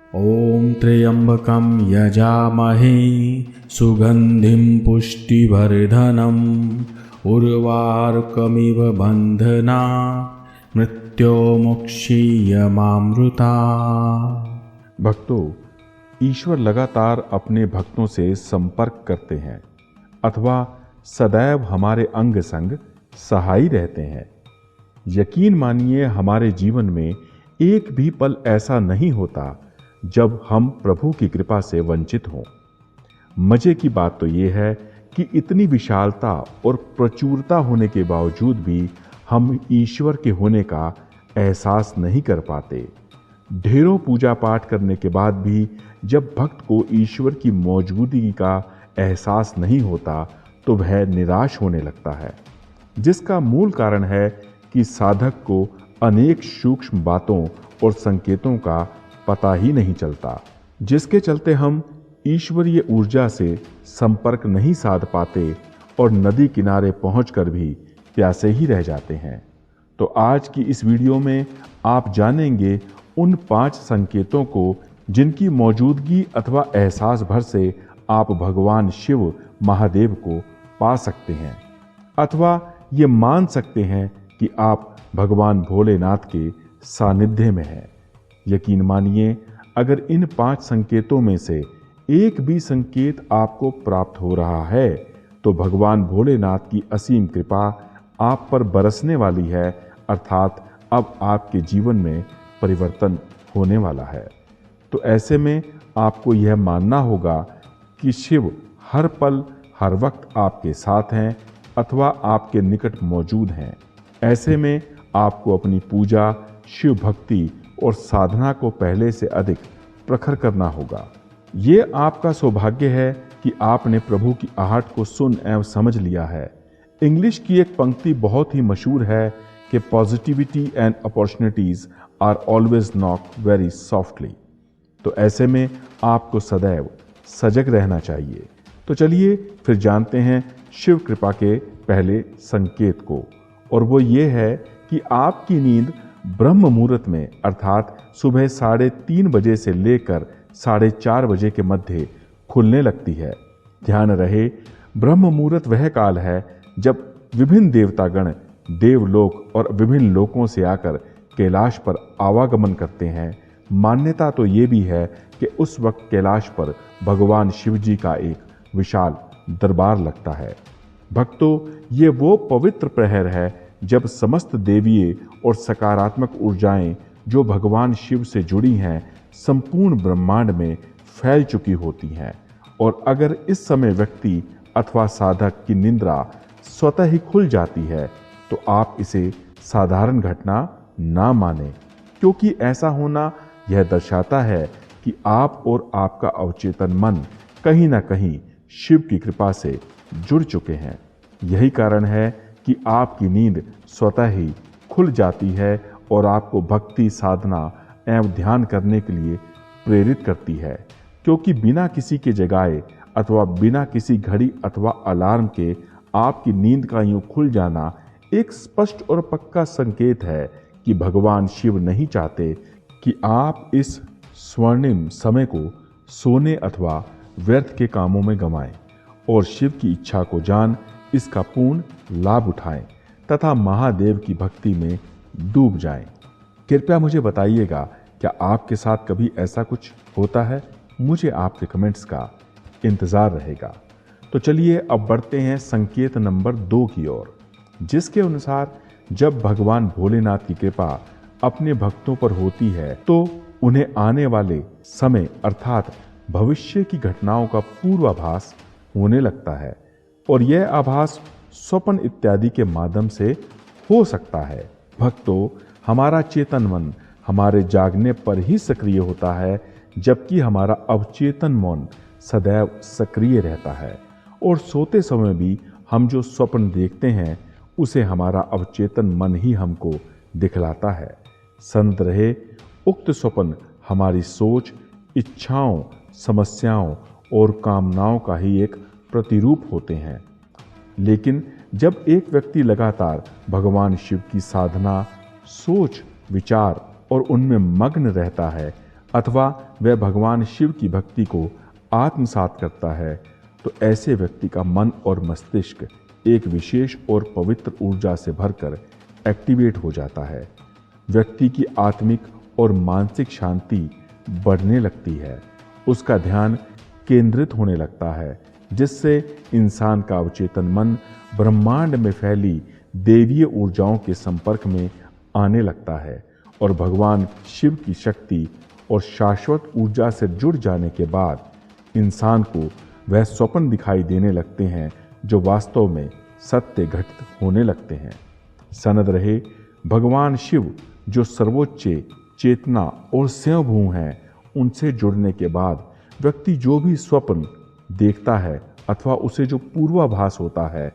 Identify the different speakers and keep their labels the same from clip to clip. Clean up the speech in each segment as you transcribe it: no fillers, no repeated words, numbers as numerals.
Speaker 1: ॐ त्र्यम्बकं यजामहे सुगन्धिं पुष्टिवर्धनम् उर्वारुकमिव बन्धना मृत्योर्मुक्षीयमामृता।
Speaker 2: भक्तों, ईश्वर लगातार अपने भक्तों से संपर्क करते हैं अथवा सदैव हमारे अंग संग सहायी रहते हैं। यकीन मानिए, हमारे जीवन में एक भी पल ऐसा नहीं होता जब हम प्रभु की कृपा से वंचित हों। मजे की बात तो यह है कि इतनी विशालता और प्रचुरता होने के बावजूद भी हम ईश्वर के होने का एहसास नहीं कर पाते। ढेरों पूजा पाठ करने के बाद भी जब भक्त को ईश्वर की मौजूदगी का एहसास नहीं होता तो वह निराश होने लगता है, जिसका मूल कारण है कि साधक को अनेक सूक्ष्म बातों और संकेतों का पता ही नहीं चलता, जिसके चलते हम ईश्वरीय ऊर्जा से संपर्क नहीं साध पाते और नदी किनारे पहुंचकर भी प्यासे ही रह जाते हैं। तो आज की इस वीडियो में आप जानेंगे उन 5 संकेतों को जिनकी मौजूदगी अथवा एहसास भर से आप भगवान शिव महादेव को पा सकते हैं अथवा ये मान सकते हैं कि आप भगवान भोलेनाथ के सानिध्य में हैं। यकीन मानिए, अगर इन 5 संकेतों में से एक भी संकेत आपको प्राप्त हो रहा है तो भगवान भोलेनाथ की असीम कृपा आप पर बरसने वाली है, अर्थात अब आपके जीवन में परिवर्तन होने वाला है। तो ऐसे में आपको यह मानना होगा कि शिव हर पल हर वक्त आपके साथ हैं अथवा आपके निकट मौजूद हैं। ऐसे में आपको अपनी पूजा, शिव भक्ति और साधना को पहले से अधिक प्रखर करना होगा। ये आपका सौभाग्य है कि आपने प्रभु की आहट को सुन एवं समझ लिया है। इंग्लिश की एक पंक्ति बहुत ही मशहूर है कि positivity and opportunities are always knock very softly. तो ऐसे में आपको सदैव सजग रहना चाहिए। तो चलिए फिर जानते हैं शिव कृपा के पहले संकेत को, और वो ये है कि आपकी नींद ब्रह्म मुहूर्त में अर्थात सुबह 3:30 बजे से लेकर 4:30 बजे के मध्य खुलने लगती है। ध्यान रहे, ब्रह्म मुहूर्त वह काल है जब विभिन्न देवतागण देवलोक और विभिन्न लोकों से आकर कैलाश पर आवागमन करते हैं। मान्यता तो ये भी है कि उस वक्त कैलाश पर भगवान शिव जी का एक विशाल दरबार लगता है। भक्तों, ये वो पवित्र प्रहर है जब समस्त देवीय और सकारात्मक ऊर्जाएं जो भगवान शिव से जुड़ी हैं संपूर्ण ब्रह्मांड में फैल चुकी होती हैं। और अगर इस समय व्यक्ति अथवा साधक की निद्रा स्वतः ही खुल जाती है तो आप इसे साधारण घटना ना माने, क्योंकि ऐसा होना यह दर्शाता है कि आप और आपका अवचेतन मन कहीं ना कहीं शिव की कृपा से जुड़ चुके हैं। यही कारण है कि आपकी नींद स्वतः ही खुल जाती है और आपको भक्ति, साधना एवं ध्यान करने के लिए प्रेरित करती है, क्योंकि बिना किसी के जगाए अथवा बिना किसी घड़ी अथवा अलार्म के आपकी नींद का यूं खुल जाना एक स्पष्ट और पक्का संकेत है कि भगवान शिव नहीं चाहते कि आप इस स्वर्णिम समय को सोने अथवा व्यर्थ के कामों में गंवाएं और शिव की इच्छा को जान इसका पूर्ण लाभ उठाएं तथा महादेव की भक्ति में डूब जाएं। कृपया मुझे बताइएगा, क्या आपके साथ कभी ऐसा कुछ होता है? मुझे आपके कमेंट्स का इंतज़ार रहेगा। तो चलिए अब बढ़ते हैं संकेत नंबर 2 की ओर, जिसके अनुसार जब भगवान भोलेनाथ की कृपा अपने भक्तों पर होती है तो उन्हें आने वाले समय अर्थात भविष्य की घटनाओं का पूर्वाभास होने लगता है, और यह आभास स्वप्न इत्यादि के माध्यम से हो सकता है। भक्तों, हमारा चेतन मन हमारे जागने पर ही सक्रिय होता है, जबकि हमारा अवचेतन मन सदैव सक्रिय रहता है, और सोते समय भी हम जो स्वप्न देखते हैं उसे हमारा अवचेतन मन ही हमको दिखलाता है। संत रहे, उक्त स्वप्न हमारी सोच, इच्छाओं, समस्याओं और कामनाओं का ही एक प्रतिरूप होते हैं। लेकिन जब एक व्यक्ति लगातार भगवान शिव की साधना, सोच, विचार और उनमें मग्न रहता है, अथवा वह भगवान शिव की भक्ति को आत्मसात करता है, तो ऐसे व्यक्ति का मन और मस्तिष्क एक विशेष और पवित्र ऊर्जा से भरकर एक्टिवेट हो जाता है। व्यक्ति की आत्मिक और मानसिक शांति बढ़ने लगती है, उसका ध्यान केंद्रित होने लगता है, जिससे इंसान का अवचेतन मन ब्रह्मांड में फैली देवीय ऊर्जाओं के संपर्क में आने लगता है और भगवान शिव की शक्ति और शाश्वत ऊर्जा से जुड़ जाने के बाद इंसान को वह स्वप्न दिखाई देने लगते हैं जो वास्तव में सत्य घटित होने लगते हैं। सनद रहे भगवान शिव जो सर्वोच्च चेतना और स्वयंभू हैं, उनसे जुड़ने के बाद व्यक्ति जो भी स्वप्न देखता है अथवा उसे जो पूर्वाभास होता है,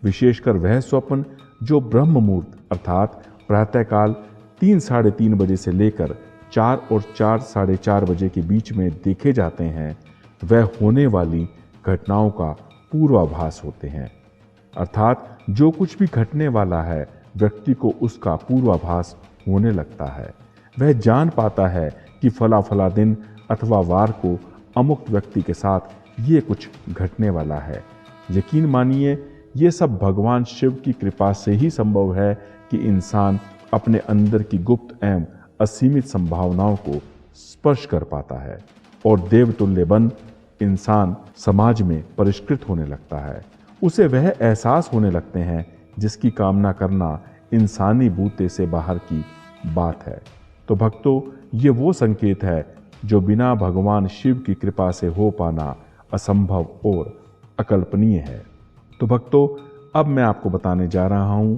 Speaker 2: विशेषकर वह स्वप्न जो ब्रह्म मुहूर्त अर्थात प्रातःकाल 3 साढ़े 3 बजे से लेकर 4 और 4 साढ़े 4 बजे के बीच में देखे जाते हैं, वह होने वाली घटनाओं का पूर्वाभास होते हैं। अर्थात जो कुछ भी घटने वाला है, व्यक्ति को उसका पूर्वाभास होने लगता है। वह जान पाता है कि फला दिन अथवा वार को अमुक व्यक्ति के साथ ये कुछ घटने वाला है। यकीन मानिए, ये सब भगवान शिव की कृपा से ही संभव है कि इंसान अपने अंदर की गुप्त एवं असीमित संभावनाओं को स्पर्श कर पाता है और देवतुल्य बन इंसान समाज में परिष्कृत होने लगता है। उसे वह एहसास होने लगते हैं जिसकी कामना करना इंसानी बूते से बाहर की बात है। तो भक्तों, ये वो संकेत है जो बिना भगवान शिव की कृपा से हो पाना असंभव और अकल्पनीय है। तो भक्तों, अब मैं आपको बताने जा रहा हूं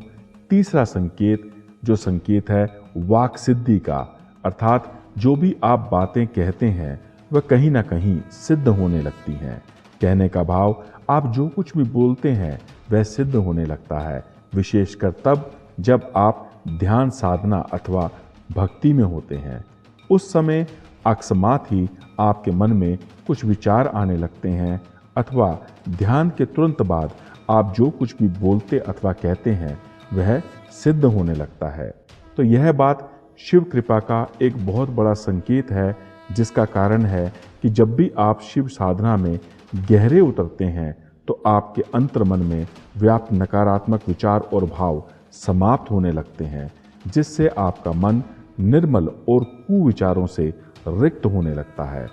Speaker 2: तीसरा संकेत, जो संकेत है वाक सिद्धि का। अर्थात जो भी आप बातें कहते हैं वह कहीं ना कहीं सिद्ध होने लगती हैं। कहने का भाव, आप जो कुछ भी बोलते हैं वह सिद्ध होने लगता है, विशेषकर तब जब आप ध्यान साधना अथवा भक्ति में होते हैं। उस समय अकस्मात ही आपके मन में कुछ विचार आने लगते हैं अथवा ध्यान के तुरंत बाद आप जो कुछ भी बोलते अथवा कहते हैं वह सिद्ध होने लगता है। तो यह बात शिव कृपा का एक बहुत बड़ा संकेत है, जिसका कारण है कि जब भी आप शिव साधना में गहरे उतरते हैं तो आपके अंतर्मन में व्याप्त नकारात्मक विचार और भाव समाप्त होने लगते हैं, जिससे आपका मन निर्मल और कुविचारों से रिक्त होने लगता है।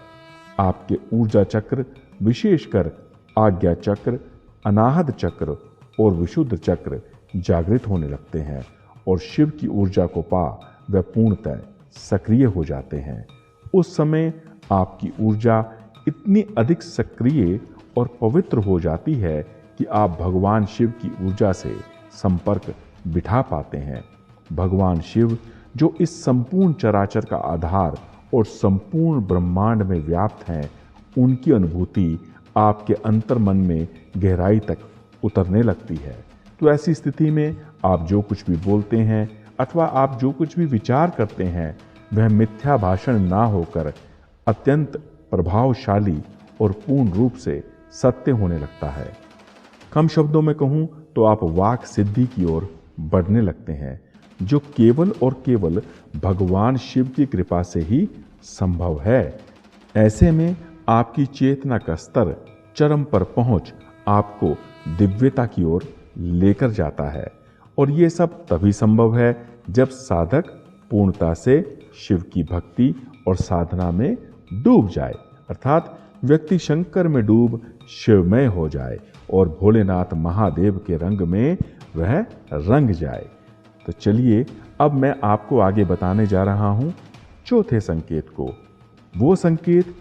Speaker 2: आपके ऊर्जा चक्र, विशेषकर आज्ञा चक्र, अनाहत चक्र और विशुद्ध चक्र जागृत होने लगते हैं और शिव की ऊर्जा को पा वह पूर्णतः सक्रिय हो जाते हैं। उस समय आपकी ऊर्जा इतनी अधिक सक्रिय और पवित्र हो जाती है कि आप भगवान शिव की ऊर्जा से संपर्क बिठा पाते हैं। भगवान शिव जो इस संपूर्ण चराचर का आधार और संपूर्ण ब्रह्मांड में व्याप्त हैं, उनकी अनुभूति आपके अंतर्मन में गहराई तक उतरने लगती है। तो ऐसी स्थिति में आप जो कुछ भी बोलते हैं अथवा आप जो कुछ भी विचार करते हैं वह मिथ्या भाषण ना होकर अत्यंत प्रभावशाली और पूर्ण रूप से सत्य होने लगता है। कम शब्दों में कहूँ तो आप वाक सिद्धि की ओर बढ़ने लगते हैं, जो केवल और केवल भगवान शिव की कृपा से ही संभव है। ऐसे में आपकी चेतना का स्तर चरम पर पहुंच आपको दिव्यता की ओर लेकर जाता है और ये सब तभी संभव है जब साधक पूर्णता से शिव की भक्ति और साधना में डूब जाए, अर्थात व्यक्ति शंकर में डूब शिवमय हो जाए और भोलेनाथ महादेव के रंग में वह रंग जाए। तो चलिए अब मैं आपको आगे बताने जा रहा हूं चौथे संकेत को, वो संकेत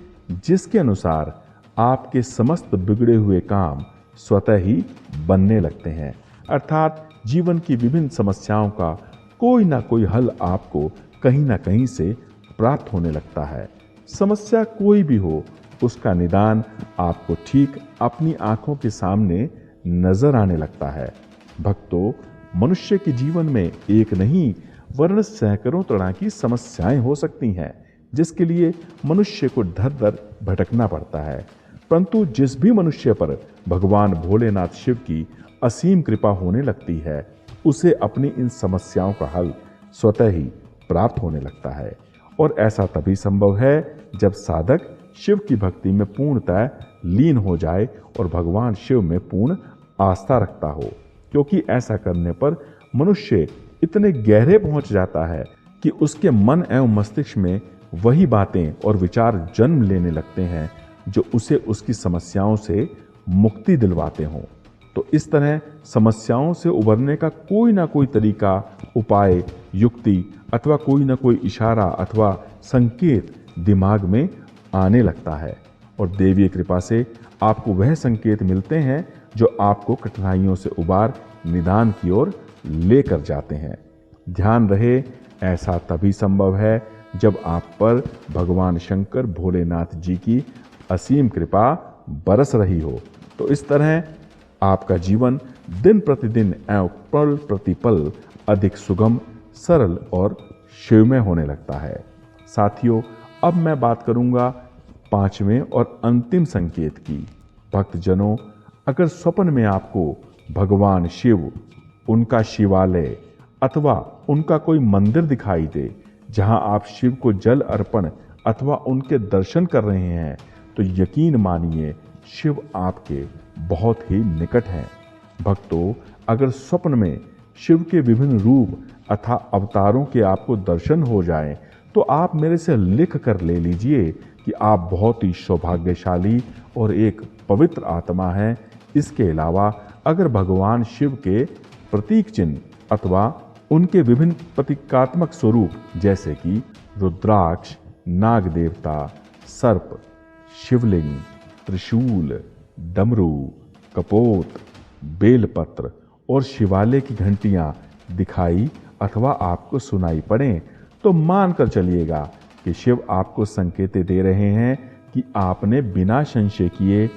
Speaker 2: जिसके अनुसार आपके समस्त बिगड़े हुए काम स्वतः ही बनने लगते हैं। अर्थात जीवन की विभिन्न समस्याओं का कोई ना कोई हल आपको कहीं ना कहीं से प्राप्त होने लगता है। समस्या कोई भी हो, उसका निदान आपको ठीक अपनी आंखों के सामने नजर आने लगता है। भक्तों, मनुष्य के जीवन में एक नहीं वरन सैकड़ों तरह की समस्याएं हो सकती हैं, जिसके लिए मनुष्य को दर दर भटकना पड़ता है। परंतु जिस भी मनुष्य पर भगवान भोलेनाथ शिव की असीम कृपा होने लगती है, उसे अपनी इन समस्याओं का हल स्वतः ही प्राप्त होने लगता है और ऐसा तभी संभव है जब साधक शिव की भक्ति में पूर्णतः लीन हो जाए और भगवान शिव में पूर्ण आस्था रखता हो, क्योंकि ऐसा करने पर मनुष्य इतने गहरे पहुंच जाता है कि उसके मन एवं मस्तिष्क में वही बातें और विचार जन्म लेने लगते हैं जो उसे उसकी समस्याओं से मुक्ति दिलवाते हों। तो इस तरह समस्याओं से उबरने का कोई ना कोई तरीका, उपाय, युक्ति अथवा कोई ना कोई इशारा अथवा संकेत दिमाग में आने लगता है और देवीय कृपा से आपको वह संकेत मिलते हैं जो आपको कठिनाइयों से उबार निदान की ओर लेकर जाते हैं। ध्यान रहे, ऐसा तभी संभव है जब आप पर भगवान शंकर भोलेनाथ जी की असीम कृपा बरस रही हो। तो इस तरह आपका जीवन दिन प्रतिदिन एवं पल प्रतिपल अधिक सुगम, सरल और शिवमय होने लगता है। साथियों, अब मैं बात करूंगा पांचवें और अंतिम संकेत की। भक्तजनों, अगर स्वप्न में आपको भगवान शिव, उनका शिवालय अथवा उनका कोई मंदिर दिखाई दे जहां आप शिव को जल अर्पण अथवा उनके दर्शन कर रहे हैं, तो यकीन मानिए शिव आपके बहुत ही निकट हैं। भक्तों, अगर स्वप्न में शिव के विभिन्न रूप अथवा अवतारों के आपको दर्शन हो जाएं, तो आप मेरे से लिख कर ले लीजिए कि आप बहुत ही सौभाग्यशाली और एक पवित्र आत्मा हैं। इसके अलावा अगर भगवान शिव के प्रतीक चिन्ह अथवा उनके विभिन्न प्रतीकात्मक स्वरूप जैसे कि रुद्राक्ष, नाग देवता, सर्प, शिवलिंग, त्रिशूल, डमरू, कपोत, बेलपत्र और शिवालय की घंटियां दिखाई अथवा आपको सुनाई पड़ें, तो मानकर चलिएगा कि शिव आपको संकेत दे रहे हैं कि आपने बिना संशय किए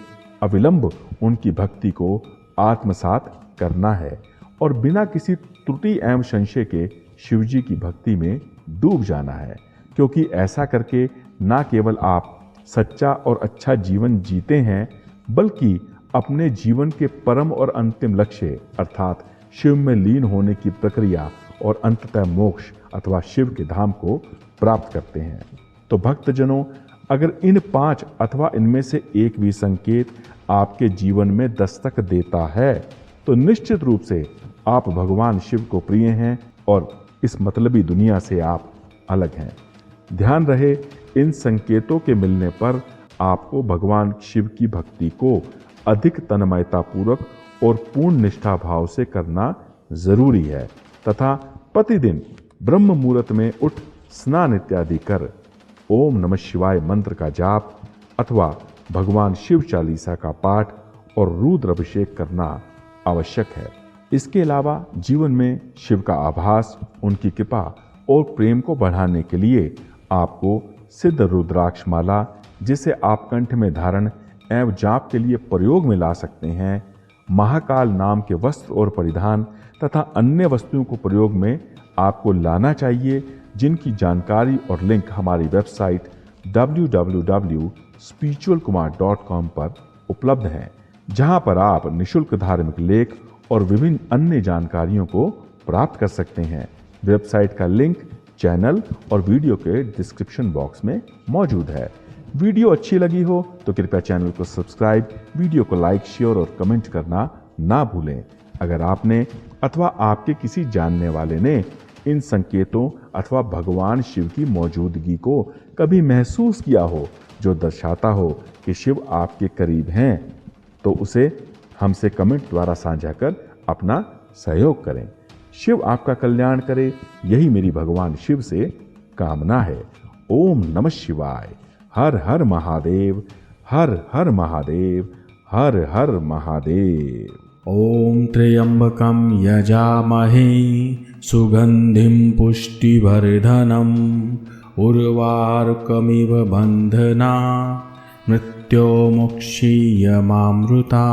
Speaker 2: अविलंब उनकी भक्ति को आत्मसात करना है और बिना किसी त्रुटि एवं संशय के शिवजी की भक्ति में डूब जाना है, क्योंकि ऐसा करके न केवल आप सच्चा और अच्छा जीवन जीते हैं, बल्कि अपने जीवन के परम और अंतिम लक्ष्य अर्थात शिव में लीन होने की प्रक्रिया और अंततः मोक्ष अथवा शिव के धाम को प्राप्त करते हैं। तो भक्तजनों, अगर इन 5 अथवा इनमें से एक भी संकेत आपके जीवन में दस्तक देता है, तो निश्चित रूप से आप भगवान शिव को प्रिय हैं और इस मतलबी दुनिया से आप अलग हैं। ध्यान रहे, इन संकेतों के मिलने पर आपको भगवान शिव की भक्ति को अधिक तन्मयता पूर्वक और पूर्ण निष्ठा भाव से करना जरूरी है तथा प्रतिदिन ब्रह्म मुहूर्त में उठ स्नान इत्यादि कर ओम नमः शिवाय मंत्र का जाप अथवा भगवान शिव चालीसा का पाठ और रुद्र अभिषेक करना आवश्यक है। इसके अलावा जीवन में शिव का आभास, उनकी कृपा और प्रेम को बढ़ाने के लिए आपको सिद्ध रुद्राक्ष माला, जिसे आप कंठ में धारण एवं जाप के लिए प्रयोग में ला सकते हैं, महाकाल नाम के वस्त्र और परिधान तथा अन्य वस्तुओं को प्रयोग में आपको लाना चाहिए, जिनकी जानकारी और लिंक हमारी वेबसाइट www.spiritualkumar.com पर उपलब्ध है, जहां पर आप निशुल्क धार्मिक लेख और विभिन्न अन्य जानकारियों को प्राप्त कर सकते हैं। वेबसाइट का लिंक चैनल और वीडियो के डिस्क्रिप्शन बॉक्स में मौजूद है। वीडियो अच्छी लगी हो तो कृपया चैनल को सब्सक्राइब, वीडियो को लाइक, शेयर और कमेंट करना ना भूलें। अगर आपने अथवा आपके किसी जानने वाले ने इन संकेतों अथवा भगवान शिव की मौजूदगी को कभी महसूस किया हो जो दर्शाता हो कि शिव आपके करीब हैं, तो उसे हमसे कमेंट द्वारा साझा कर अपना सहयोग करें। शिव आपका कल्याण करे, यही मेरी भगवान शिव से कामना है। ओम नमः शिवाय। हर हर महादेव, हर हर महादेव, हर हर महादेव।
Speaker 1: ॐ त्र्यम्बकं यजामहे सुगन्धिं पुष्टिवर्धनम् उर्वारुकमिव बन्धना मृत्योर्मुक्षीयमामृता।